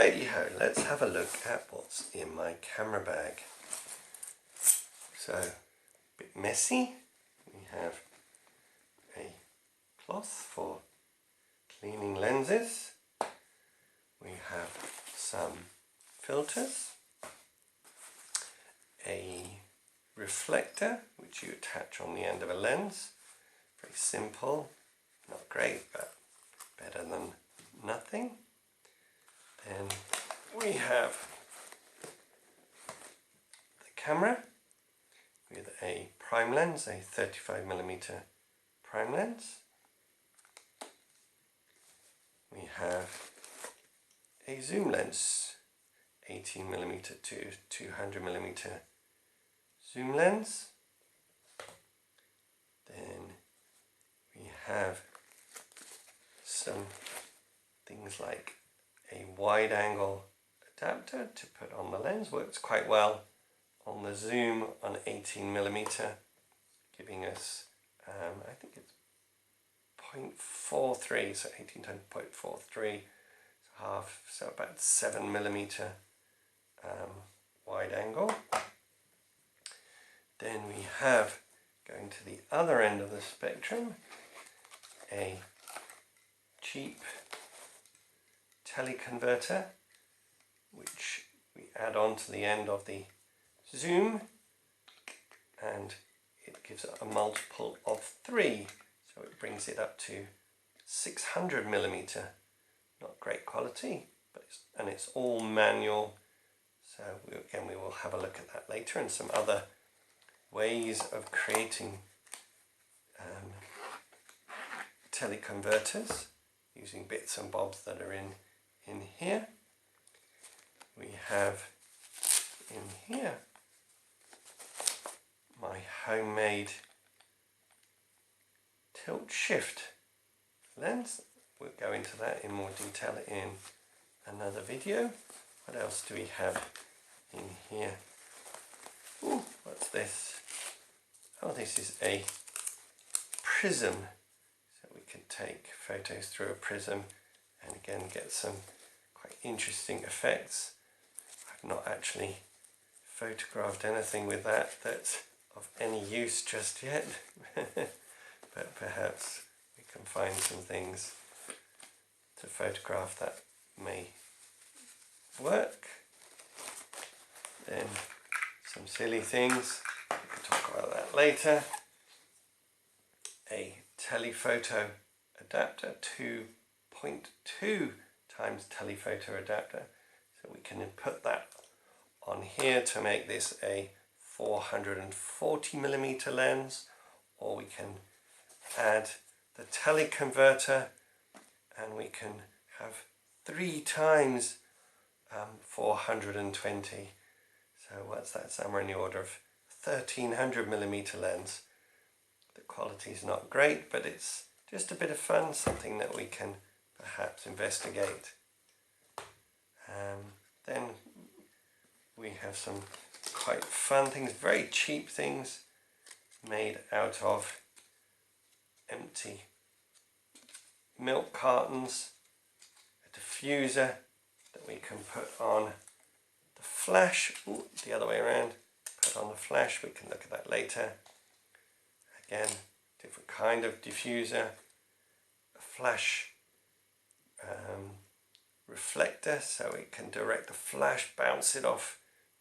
Righty-ho, let's have a look at what's in my camera bag. So, a bit messy. We have a cloth for cleaning lenses. We have some filters, a reflector which you attach on the end of a lens. Very simple, not great, but better than nothing. Then we have the camera with a prime lens, a 35mm prime lens. We have a zoom lens, 18mm to 200mm zoom lens. Then we have some things like a wide angle adapter to put on the lens. Works quite well on the zoom on 18mm, giving us I think it's 0.43, so 18 times 0.43, half, so about 7mm wide angle. Then we have, going to the other end of the spectrum, a cheap teleconverter which we add on to the end of the zoom, and it gives a multiple of 3, so it brings it up to 600mm. Not great quality, but it's all manual, so we will have a look at that later, and some other ways of creating teleconverters using bits and bobs that are in here. We have in here my homemade tilt shift lens. We'll go into that in more detail in another video. What else do we have in here? Ooh, what's this? Oh, this is a prism. So we can take photos through a prism and again get some quite interesting effects. I've not actually photographed anything with that that's of any use just yet, but perhaps we can find some things to photograph that may work. Then some silly things, we can talk about that later. A telephoto adapter, 2.2 times telephoto adapter, so we can put that on here to make this a 440mm lens, or we can add the teleconverter and we can have 3 times 420. So what's that? Somewhere in the order of 1300mm lens. The quality is not great, but it's just a bit of fun, something that we can perhaps investigate. Then we have some quite fun things, very cheap things made out of empty milk cartons, a diffuser that we can put on the flash. Ooh, the other way around, put on the flash. We can look at that later. Again, different kind of diffuser, a flash reflector, so it can direct the flash, bounce it off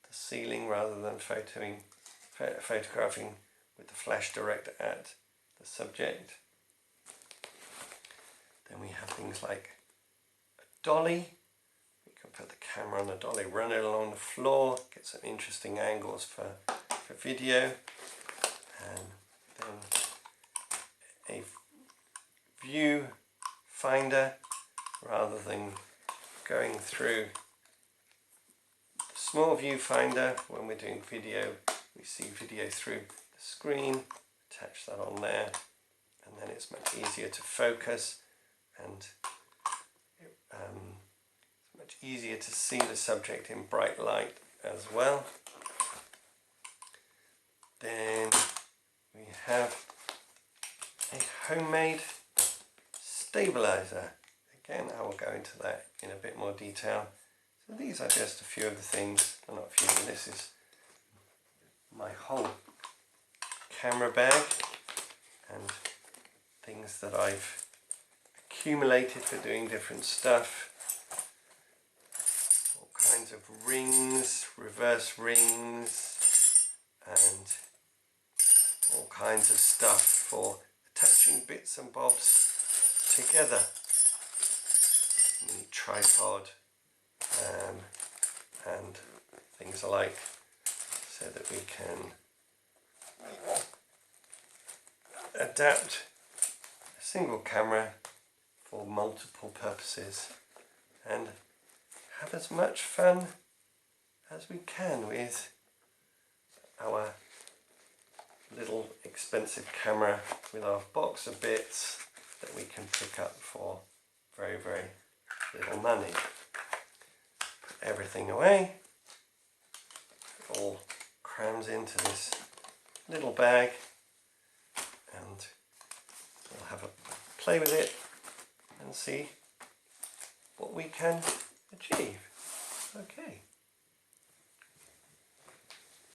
the ceiling rather than photographing with the flash direct at the subject. Then we have things like a dolly. We can put the camera on the dolly, run it along the floor, get some interesting angles for video. And then a view finder, rather than going through the small viewfinder when we're doing video, we see video through the screen, attach that on there, and then it's much easier to focus, and it's much easier to see the subject in bright light as well. Then we have a homemade stabilizer. Again, I will go into that in a bit more detail. So these are just a few of the things, well, not a few, this is my whole camera bag and things that I've accumulated for doing different stuff. All kinds of rings, reverse rings, and all kinds of stuff for attaching bits and bobs together. Mini tripod and things alike, so that we can adapt a single camera for multiple purposes and have as much fun as we can with our little expensive camera, with our box of bits that we can pick up for very, very little money. Put everything away. It all crams into this little bag and we'll have a play with it and see what we can achieve. Okay.